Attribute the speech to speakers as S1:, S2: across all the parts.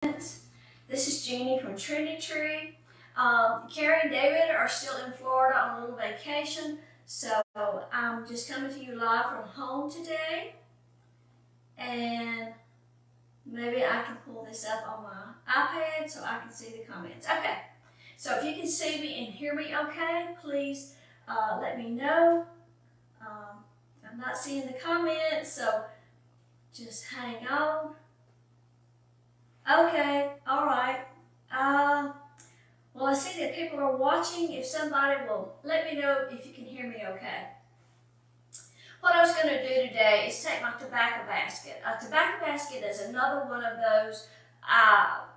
S1: This is Jeannie from Trendy Tree. Carrie and David are still in Florida on a little vacation, so I'm just coming to you live from home today. And maybe I can pull this up on my iPad so I can see the comments. Okay, so if you can see me and hear me okay, please let me know. I'm not seeing the comments, so just hang on. Okay, all right. Well, I see that people are watching. If somebody will let me know if you can hear me okay. What I was going to do today is take my tobacco basket. A tobacco basket is another one of those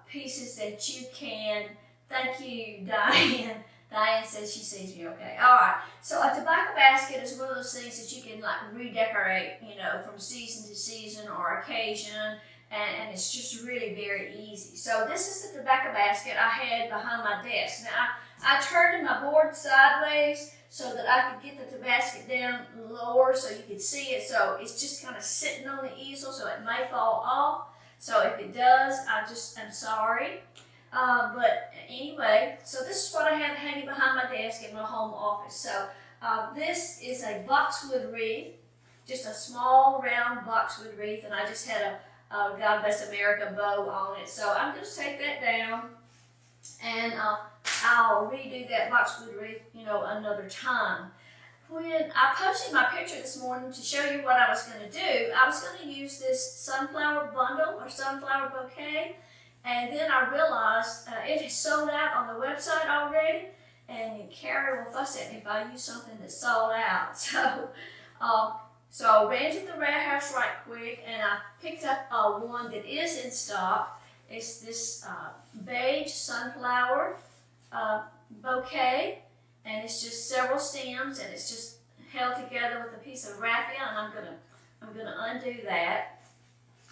S1: pieces that you can, thank you, Diane. Diane says she sees me okay. All right, so a tobacco basket is one of those things that you can like redecorate, from season to season or occasion. And it's just really very easy. So this is the tobacco basket I had behind my desk. Now I turned my board sideways so that I could get the basket down lower so you could see it. So it's just kind of sitting on the easel, so it may fall off. So if it does, I'm sorry. But anyway, so this is what I have hanging behind my desk in my home office. So this is a boxwood wreath, just a small round boxwood wreath, and I just had a God Bless America bow on it. So I'm going to take that down and I'll redo that boxwood wreath, another time. When I posted my picture this morning to show you what I was going to do, I was going to use this sunflower bundle or sunflower bouquet, and then I realized it is sold out on the website already, and Carrie will fuss at me if I use something that's sold out. So I ran to the warehouse right quick, and I picked up one that is in stock. It's this beige sunflower bouquet, and it's just several stems, and it's just held together with a piece of raffia. And I'm gonna undo that.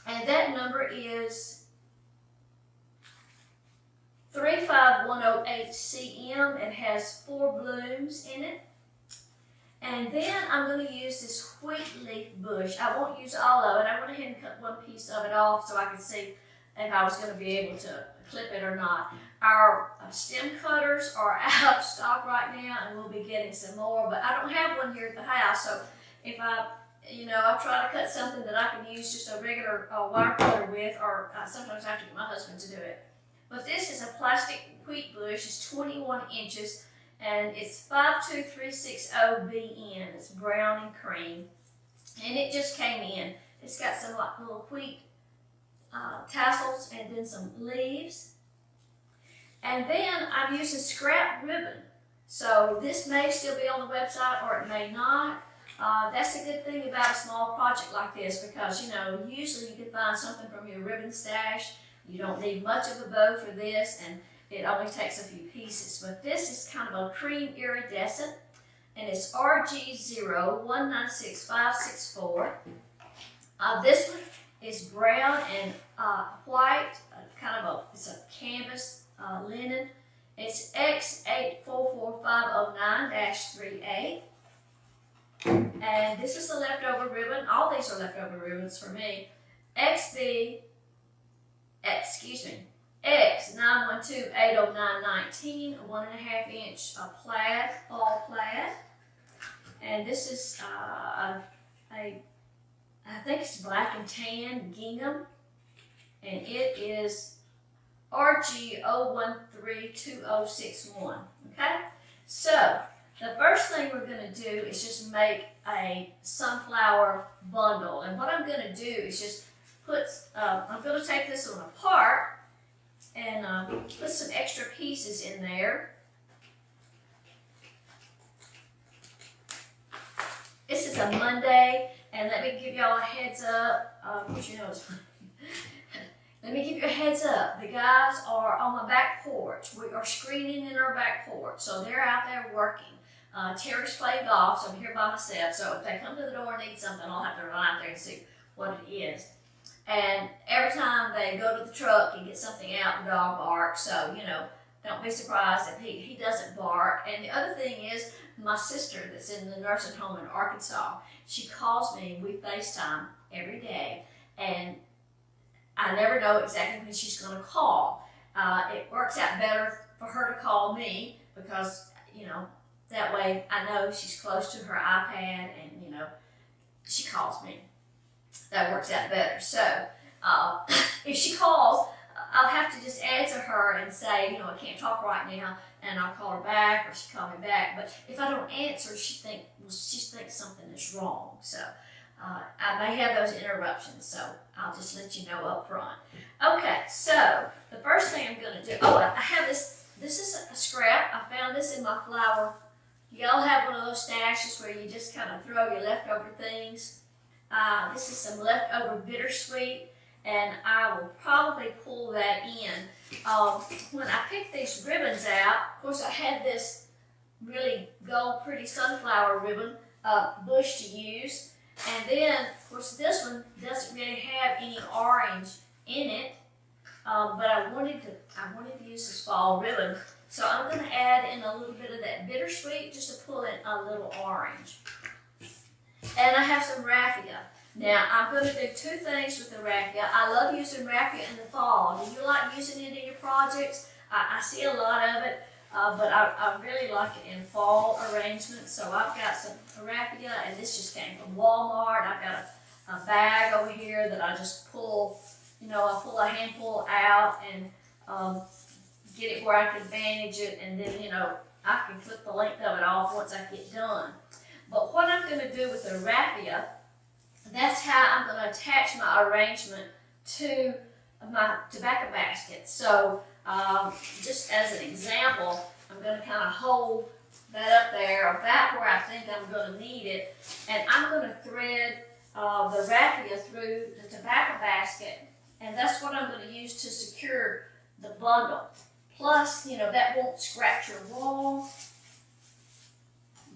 S1: And that number is 35108 cm. It has 4 blooms in it. And then I'm going to use this wheat leaf bush. I won't use all of it. I went ahead and cut one piece of it off so I could see if I was going to be able to clip it or not. Our stem cutters are out of stock right now, and we'll be getting some more, but I don't have one here at the house. So if I try to cut something that I can use just a regular wire cutter with, or sometimes I have to get my husband to do it. But this is a plastic wheat bush. It's 21 inches. And it's 52360BN. It's brown and cream. And it just came in. It's got some like little wheat tassels and then some leaves. And then I'm using scrap ribbon. So this may still be on the website or it may not. That's a good thing about a small project like this, because usually you can find something from your ribbon stash. You don't need much of a bow for this, and it only takes a few pieces. But this is kind of a cream iridescent, and it's RG01966564. This one is brown and white, it's a canvas linen. It's X844509-38. And this is the leftover ribbon. All these are leftover ribbons for me. X912-809-19, 1.5 inch plaid, fall plaid. And this is I think it's black and tan gingham, and it is RG0132061. Okay, so the first thing we're going to do is just make a sunflower bundle, and what I'm going to do is just I'm going to take this one apart and put some extra pieces in there. This is a Monday, and let me give y'all a heads up. Let me give you a heads up. The guys are on my back porch. We are screening in our back porch, so they're out there working. Terry's playing golf, so I'm here by myself. So if they come to the door and need something, I'll have to run out there and see what it is. And every time they go to the truck and get something out, the dog barks. So, don't be surprised if he doesn't bark. And the other thing is, my sister that's in the nursing home in Arkansas, she calls me, we FaceTime every day. And I never know exactly when she's going to call. It works out better for her to call me because, you know, that way I know she's close to her iPad and, you know, she calls me. That works out better. So if she calls, I'll have to just answer her and say, you know, I can't talk right now, and I'll call her back or she call me back. But if I don't answer, she thinks something is wrong. So I may have those interruptions. So I'll just let you know up front. Okay, so the first thing I'm going to do, I have this. This is a scrap. I found this in my flower. Y'all have one of those stashes where you just kind of throw your leftover things. This is some leftover bittersweet, and I will probably pull that in. When I picked these ribbons out, of course I had this really gold pretty sunflower ribbon bush to use, and then of course this one doesn't really have any orange in it, but I wanted to use this fall ribbon, so I'm going to add in a little bit of that bittersweet just to pull in a little orange. And I have some raffia. Now, I'm going to do two things with the raffia. I love using raffia in the fall. Do you like using it in your projects? I see a lot of it, but I really like it in fall arrangements. So I've got some raffia, and this just came from Walmart. I've got a bag over here that I just pull, you know, I pull a handful out and get it where I can bandage it, and then, you know, I can clip the length of it off once I get done. But what I'm going to do with the raffia, that's how I'm going to attach my arrangement to my tobacco basket. So just as an example, I'm going to kind of hold that up there about where I think I'm going to need it, and I'm going to thread the raffia through the tobacco basket, and that's what I'm going to use to secure the bundle. Plus, you know, that won't scratch your wall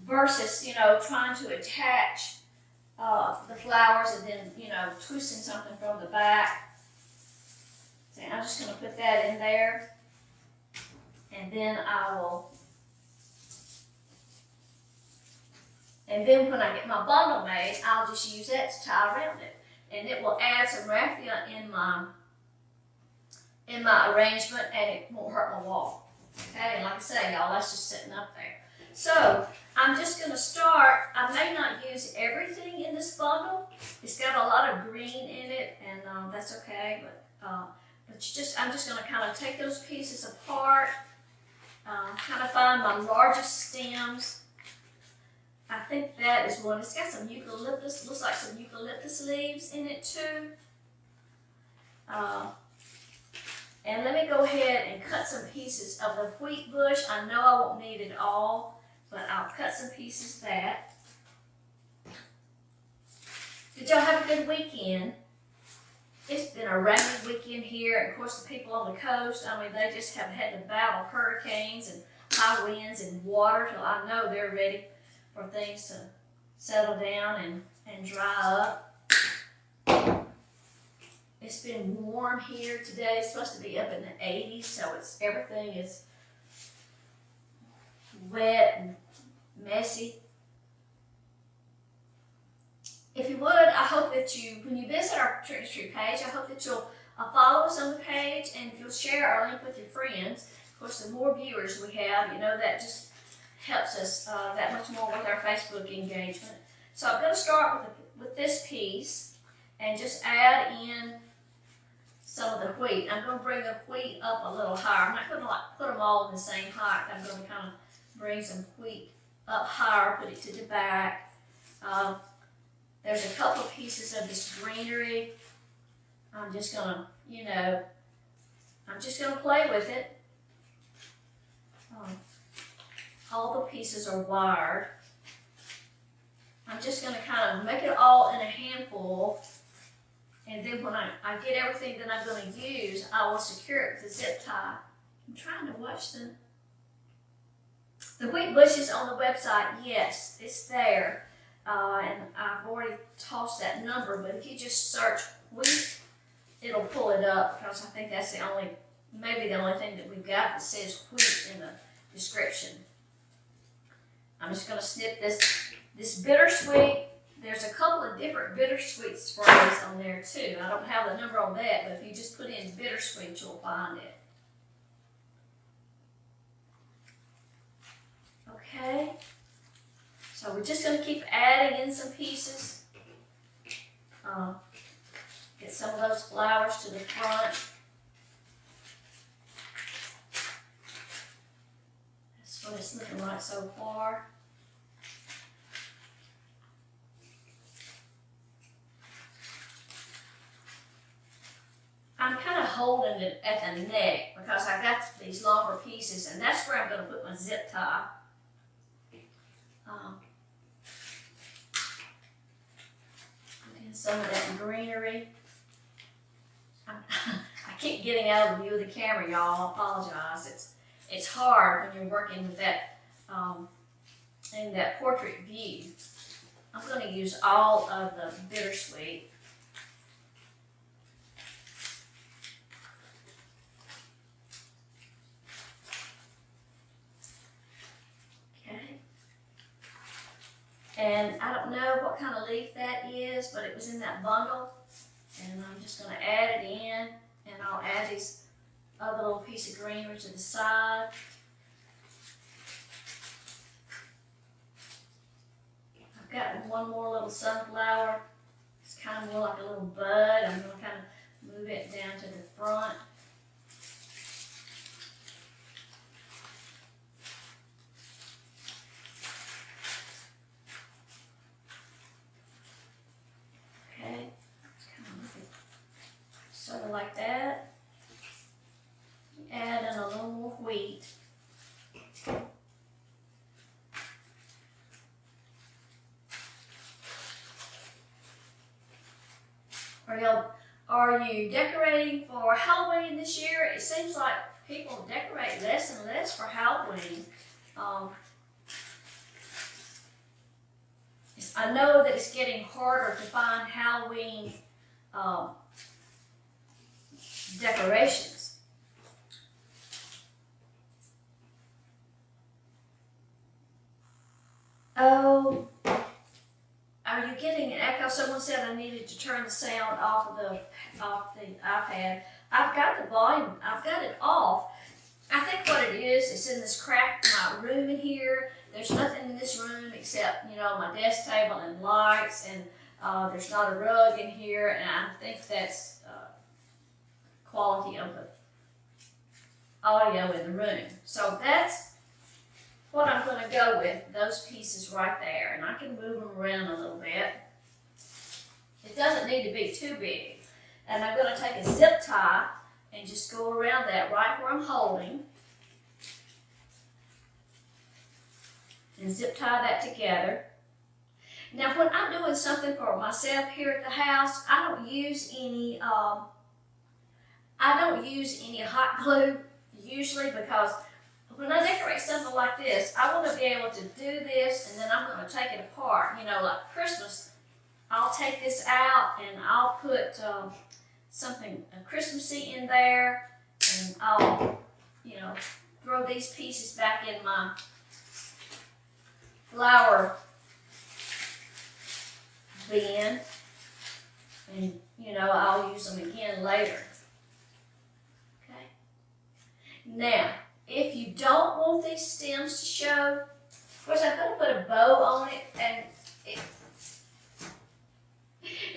S1: versus, you know, trying to attach the flowers and then, you know, twisting something from the back. So I'm just going to put that in there, and then when I get my bundle made, I'll just use that to tie around it, and it will add some raffia in my arrangement, and it won't hurt my wall. Okay, and like I say, y'all, that's just sitting up there. So I'm just going to start. I may not use everything in this bundle. It's got a lot of green in it, and that's okay. But I'm just going to kind of take those pieces apart, kind of find my largest stems. I think that is one. It's got some eucalyptus. Looks like some eucalyptus leaves in it too. And let me go ahead and cut some pieces of the wheat bush. I know I won't need it all, but I'll cut some pieces of that. Did y'all have a good weekend? It's been a rainy weekend here. And of course, the people on the coast, I mean, they just have had to battle hurricanes and high winds and water till I know they're ready for things to settle down and dry up. It's been warm here today. It's supposed to be up in the 80s, so everything is wet and messy. If you would, I hope that when you visit our Trendy Tree page, I hope that you'll follow us on the page, and if you'll share our link with your friends. Of course, the more viewers we have, you know, that just helps us that much more with our Facebook engagement. So I'm going to start with this piece and just add in some of the wheat. I'm going to bring the wheat up a little higher. I'm not going to put them all in the same height. I'm going to kind of bring some wheat up higher, put it to the back. There's a couple of pieces of this greenery. I'm just going to, you know, I'm just going to play with it. All the pieces are wired. I'm just going to kind of make it all in a handful, and then when I get everything that I'm going to use, I will secure it with a zip tie. I'm trying to watch the wheat bushes on the website. Yes, it's there, and I've already tossed that number, but if you just search wheat, it'll pull it up, because I think that's maybe the only thing that we've got that says wheat in the description. I'm just going to snip this bittersweet there's a couple of different bittersweet sprays on there too. I don't have the number on that, but if you just put in bittersweet, you'll find it. Okay, so we're just going to keep adding in some pieces. Get some of those flowers to the front. That's what it's looking like so far. I'm kind of holding it at the neck because I got these longer pieces, and that's where I'm going to put my zip tie. And some of that greenery. I keep getting out of the view of the camera, y'all. I apologize. It's hard when you're working with that in that portrait view. I'm going to use all of the bittersweet. And I don't know what kind of leaf that is, but it was in that bundle. And I'm just going to add it in, and I'll add these other little piece of greenery to the side. I've got one more little sunflower. It's kind of more like a little bud. I'm going to kind of move it down to the front. Sort of like that. Add in a little more wheat. Are you decorating for Halloween this year? It seems like people decorate less and less for Halloween. I know that it's getting harder to find Halloween decorations. Oh, are you getting an echo? Someone said I needed to turn the sound off the iPad. I've got the volume. I've got it off. I think what it is, it's in this cracked my room in here. There's nothing in this room except, you know, my desk table and lights, and there's not a rug in here, and I think that's quality of the audio in the room. So that's what I'm going to go with, those pieces right there, and I can move them around a little bit. It doesn't need to be too big. And I'm going to take a zip tie and just go around that right where I'm holding and zip tie that together. Now when I'm doing something for myself here at the house, I don't use any hot glue usually, because when I decorate something like this, I want to be able to do this and then I'm going to take it apart. You know, like Christmas, I'll take this out and I'll put something Christmassy in there, and I'll, you know, throw these pieces back in my flower bin, and, you know, I'll use them again later. Okay. Now, if you don't want these stems to show, of course I'm going to put a bow on it, and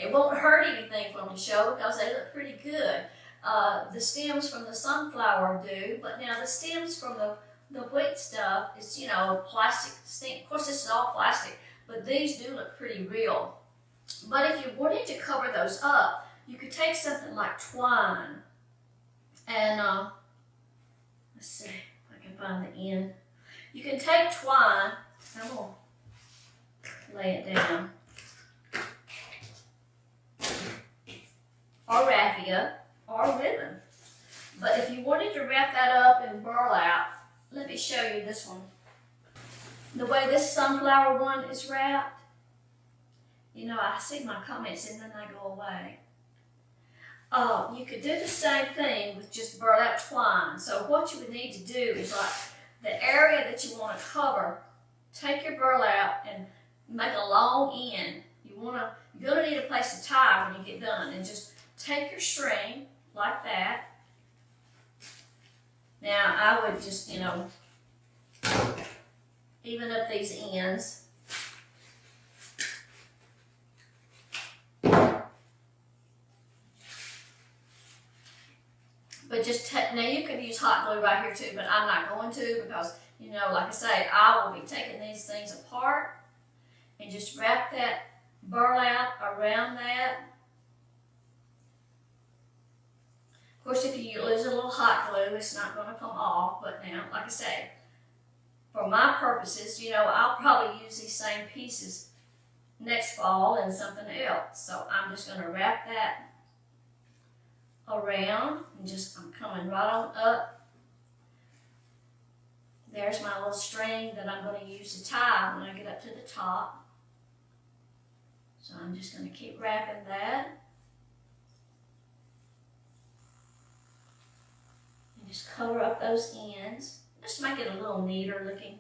S1: it won't hurt anything for them to show because they look pretty good. The stems from the sunflower do, but now the stems from the wheat stuff is, you know, plastic stem. Of course, this is all plastic, but these do look pretty real. But if you wanted to cover those up, you could take something like twine, and let's see if I can find the end. You can take twine. I'm gonna lay it down. Or raffia, or ribbon. But if you wanted to wrap that up in burlap, let me show you this one. The way this sunflower one is wrapped, you know, I see my comments and then they go away. You could do the same thing with just burlap twine. So what you would need to do is, like, the area that you want to cover, take your burlap and make a long end. You you're gonna need a place to tie when you get done, and just take your string like that. Now I would just, even up these ends. But just now you could use hot glue right here too, but I'm not going to because, like I say, I will be taking these things apart and just wrap that burlap around that. Of course, if you lose a little hot glue, it's not going to come off. But now, like I say, for my purposes, I'll probably use these same pieces next fall and something else. So I'm just going to wrap that around and I'm coming right on up. There's my little string that I'm going to use to tie when I get up to the top. So I'm just going to keep wrapping that. And just cover up those ends. Just make it a little neater looking.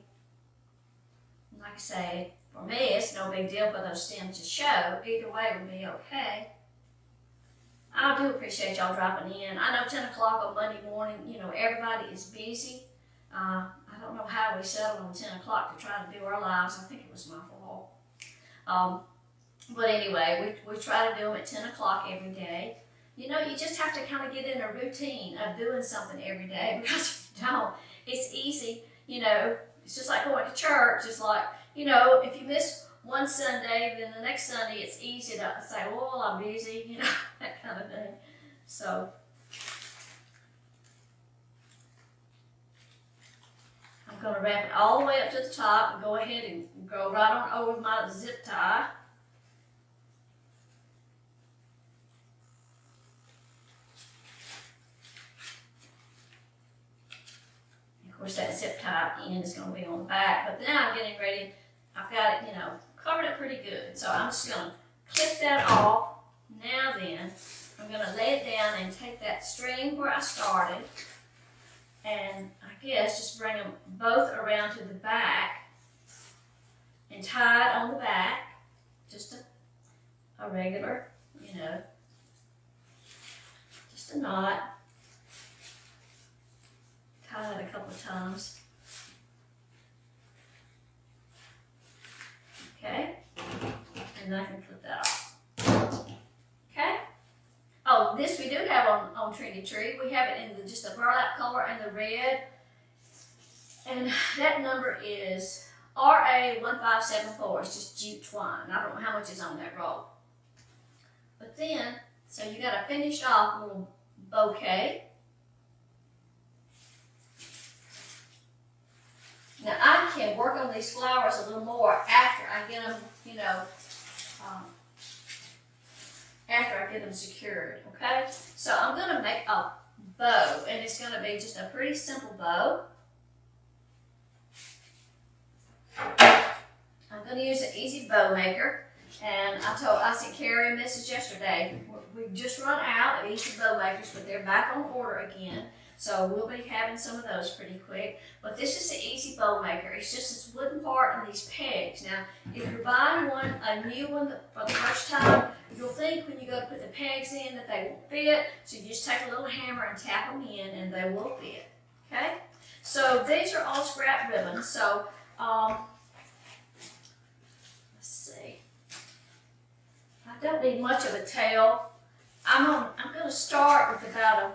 S1: And like I say, for me, it's no big deal for those stems to show. Either way would be okay. I do appreciate y'all dropping in. I know 10 o'clock on Monday morning, everybody is busy. I don't know how we settled on 10 o'clock to try to do our lives. I think it was my fault. But anyway, we try to do them at 10 o'clock every day. You just have to kind of get in a routine of doing something every day, because if you don't, it's easy. It's just like going to church. It's like, if you miss one Sunday, then the next Sunday it's easy to say, well, I'm busy, that kind of thing. So I'm going to wrap it all the way up to the top and go ahead and go right on over my zip tie. Of course, that zip tie end is going to be on the back, but now I'm getting ready. I've got it, covered it pretty good. So I'm just going to clip that off. Now then, I'm going to lay it down and take that string where I started, and I guess just bring them both around to the back and tie it on the back. Just a regular, just a knot. Tie it a couple of times. Okay, and then I can flip that off. Okay. Oh, this we do have on Trendy Tree. We have it in just the burlap color and the red. And that number is RA1574. It's just jute twine. I don't know how much is on that roll. But then, so you got a finished off little bouquet. Now I can work on these flowers a little more after I get them, after I get them secured, okay? So I'm going to make a bow, and it's going to be just a pretty simple bow. I'm going to use an easy bow maker, and I sent Carrie a message yesterday. We just run out of easy bow makers, but they're back on order again. So we'll be having some of those pretty quick. But this is the easy bow maker. It's just this wooden part and these pegs. Now, if you're buying a new one for the first time, you'll think when you go to put the pegs in that they won't fit. So you just take a little hammer and tap them in and they will fit. Okay? So these are all scrap ribbons. So, let's see. I don't need much of a tail. I'm going to start with about a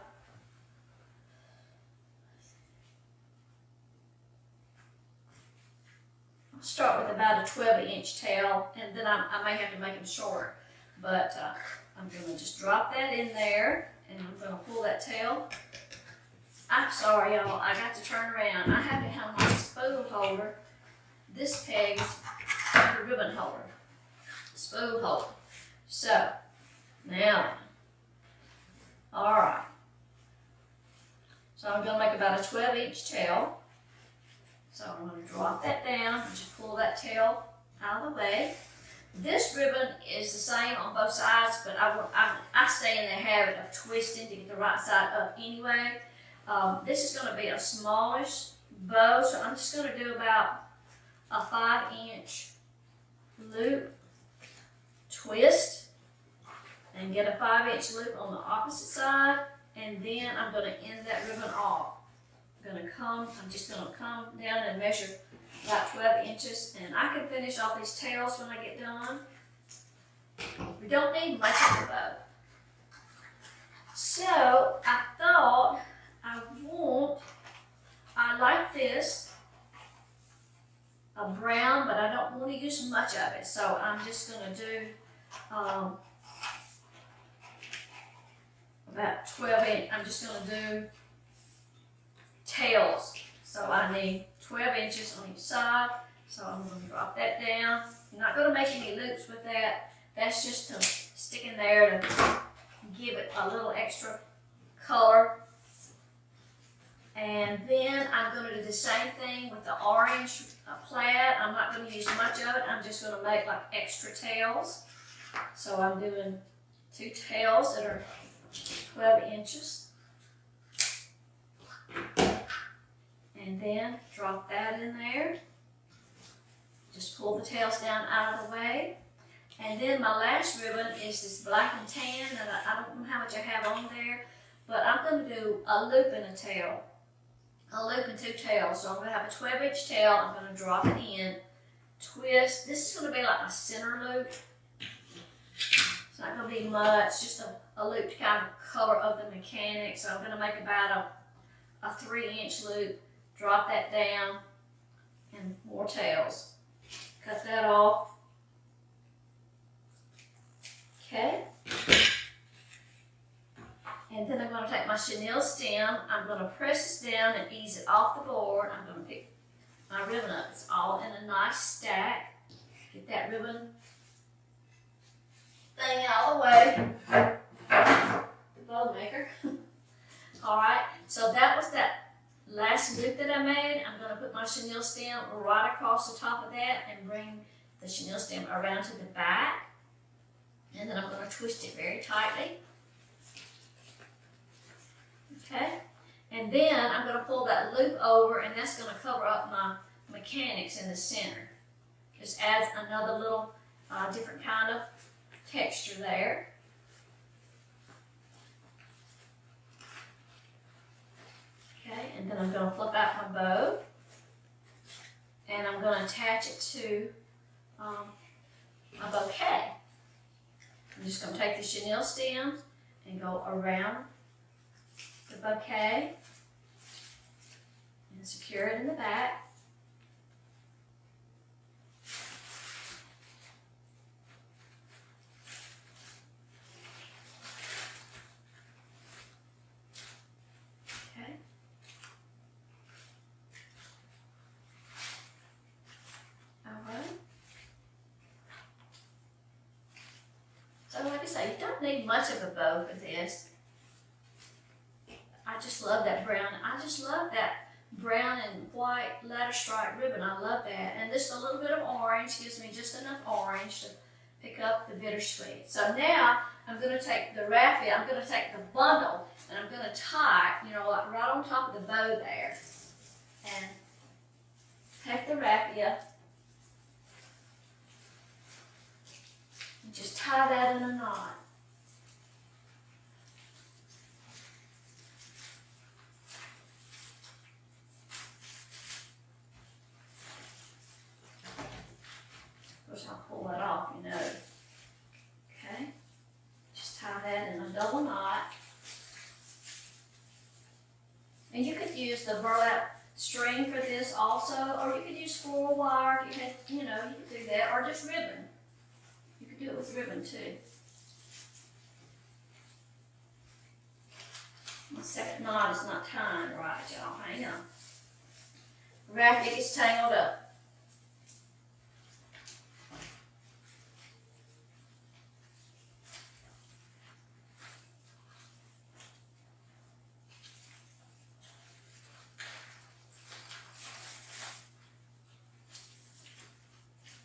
S1: start with about a 12-inch tail, and then I may have to make them shorter. But I'm going to just drop that in there, and I'm going to pull that tail. I'm sorry, y'all. I got to turn around. I have to have my spool holder. This peg's the ribbon holder. Spool holder. So, now, all right. So I'm going to make about a 12-inch tail. So I'm going to drop that down and just pull that tail out of the way. This ribbon is the same on both sides, but I stay in the habit of twisting to get the right side up anyway. This is going to be a smallish bow, so I'm just going to do about a 5-inch loop, twist and get a 5-inch loop on the opposite side, and then I'm going to end that ribbon off. I'm just going to come down and measure about 12 inches, and I can finish off these tails when I get done. We don't need much of a bow. So I thought I like this, a brown, but I don't want to use much of it. So I'm just going to do about 12 inch. I'm just going to do tails. So I need 12 inches on each side. So I'm going to drop that down. I'm not going to make any loops with that. That's just to stick in there to give it a little extra color. And then I'm going to do the same thing with the orange plaid. I'm not going to use much of it. I'm just going to make like extra tails. So I'm doing 2 tails that are 12 inches. And then drop that in there. Just pull the tails down out of the way. And then my last ribbon is this black and tan, and I don't know how much I have on there, but I'm going to do a loop and a tail. A loop and 2 tails. So I'm going to have a 12-inch tail. I'm going to drop it in, twist. This is going to be like my center loop. It's not going to be much, just a loop to kind of cover up the mechanics. So I'm going to make about a 3-inch loop, drop that down, and more tails. Cut that off. Okay. And then I'm going to take my chenille stem. I'm going to press this down and ease it off the board. I'm going to pick my ribbon up. It's all in a nice stack. Get that ribbon thing out of the way. The bow maker. All right. So that was that last loop that I made. I'm going to put my chenille stem right across the top of that and bring the chenille stem around to the back. And then I'm going to twist it very tightly. Okay, and then I'm going to pull that loop over, and that's going to cover up my mechanics in the center. Just adds another little different kind of texture there. Okay, and then I'm going to flip out my bow, and I'm going to attach it to my bouquet. I'm just going to take the chenille stems and go around the bouquet and secure it in the back. Okay. All right. So like I say, you don't need much of a bow for this. I just love that brown. I just love that brown and white ladder stripe ribbon. I love that. And just a little bit of orange gives me just enough orange to pick up the bittersweet. So now I'm going to take the raffia, I'm going to take the bundle, and I'm going to tie, like right on top of the bow there. And take the raffia and just tie that in a knot. I'll pull that off, Okay, just tie that in a double knot. And you could use the burlap string for this also, or you could use floral wire if you had, you could do that, or just ribbon. You could do it with ribbon too. My second knot is not tying right, y'all. Hang on. The raffia gets tangled up.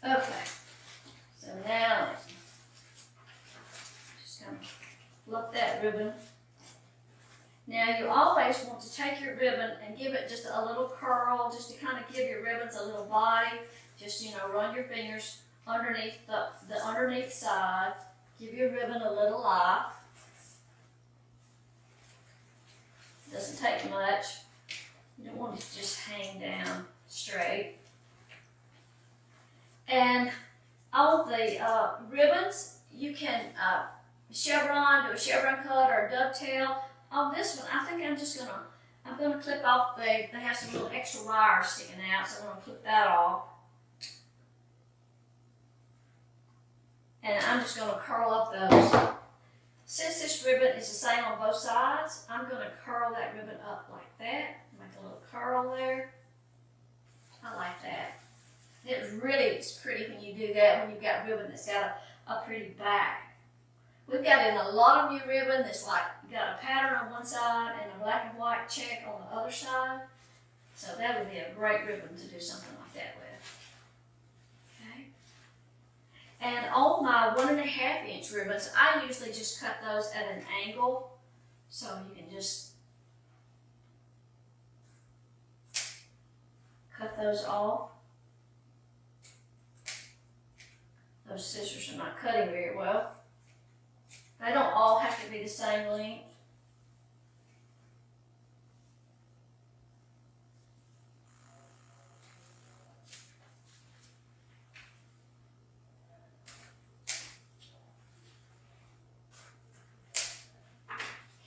S1: Okay, so now just gonna flip that ribbon. Now you always want to take your ribbon and give it just a little curl, just to kind of give your ribbons a little body. Just run your fingers underneath the underneath side. Give your ribbon a little life. Doesn't take much. You don't want it to just hang down straight. And all the ribbons, you can chevron, do a chevron cut or a dovetail. On this one, I think I'm gonna clip off they have some little extra wire sticking out, so I'm gonna clip that off. And I'm just gonna curl up those. Since this ribbon is the same on both sides, I'm gonna curl that ribbon up like that. Make a little curl there. I like that. It's pretty when you do that, when you've got ribbon that's got a pretty back. We've got in a lot of new ribbon that's like, got a pattern on one side and a black and white check on the other side. So that would be a great ribbon to do something like that with. Okay. And on my 1.5 inch ribbons, I usually just cut those at an angle. So you can just cut those off. Those scissors are not cutting very well. They don't all have to be the same length.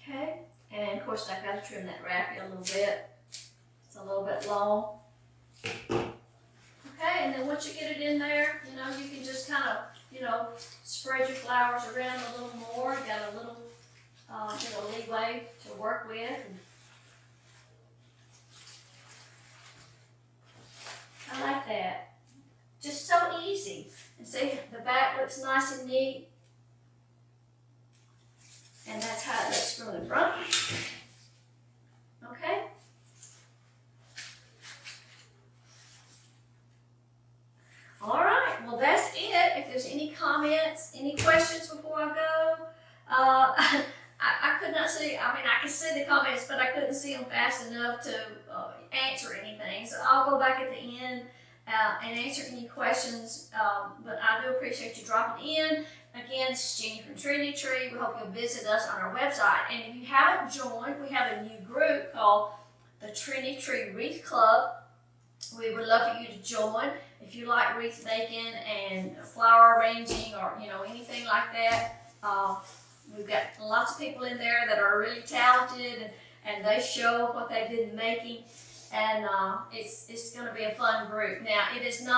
S1: Okay, and of course I've got to trim that wrappy a little bit. It's a little bit long. Okay, and then once you get it in there, you can just kind of, spread your flowers around a little more. You got a little, leeway to work with. I like that. Just so easy. And see, the back looks nice and neat. And that's how it looks from the front. Okay. All right, well that's it. If there's any comments, any questions before I go, I could not see, I can see the comments, but I couldn't see them fast enough to answer anything. So I'll go back at the end and answer any questions, but I do appreciate you dropping in. Again, this is Jenny from Trendy Tree. We hope you'll visit us on our website. And if you haven't joined, we have a new group called the Trendy Tree Wreath Club. We would love for you to join. If you like wreath making and flower arranging or anything like that, we've got lots of people in there that are really talented and they show what they did in making, and it's going to be a fun group. Now it doesn't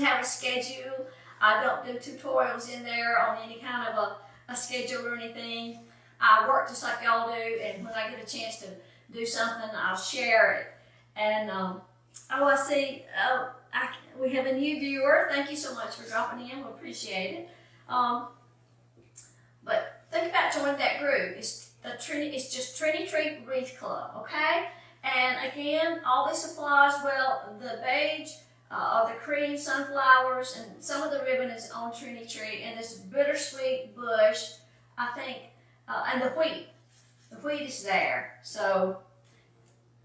S1: have a schedule. I don't do tutorials in there on any kind of a schedule or anything. I work just like y'all do, and when I get a chance to do something, I'll share it. And I see we have a new viewer. Thank you so much for dropping in. We appreciate it. But think about joining that group. It's just Trendy Tree Wreath Club, okay? And again, all these supplies, well, the beige, the cream sunflowers, and some of the ribbon is on Trendy Tree, and this bittersweet bush, I think, and the wheat. The wheat is there. So.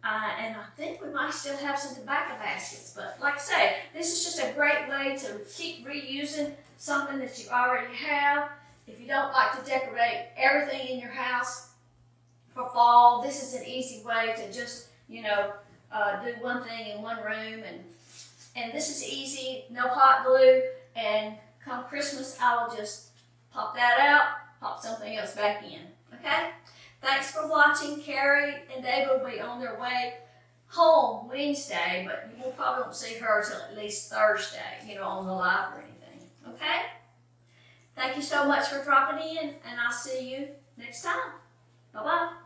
S1: And I think we might still have some tobacco baskets, but like I say, this is just a great way to keep reusing something that you already have. If you don't like to decorate everything in your house for fall, this is an easy way to just, do one thing in one room, and this is easy, no hot glue, and come Christmas, I will just pop that out, pop something else back in, okay? Thanks for watching. Carrie and David will be on their way home Wednesday, but you probably won't see her till at least Thursday, on the live or anything. Okay? Thank you so much for dropping in, and I'll see you next time. Bye-bye.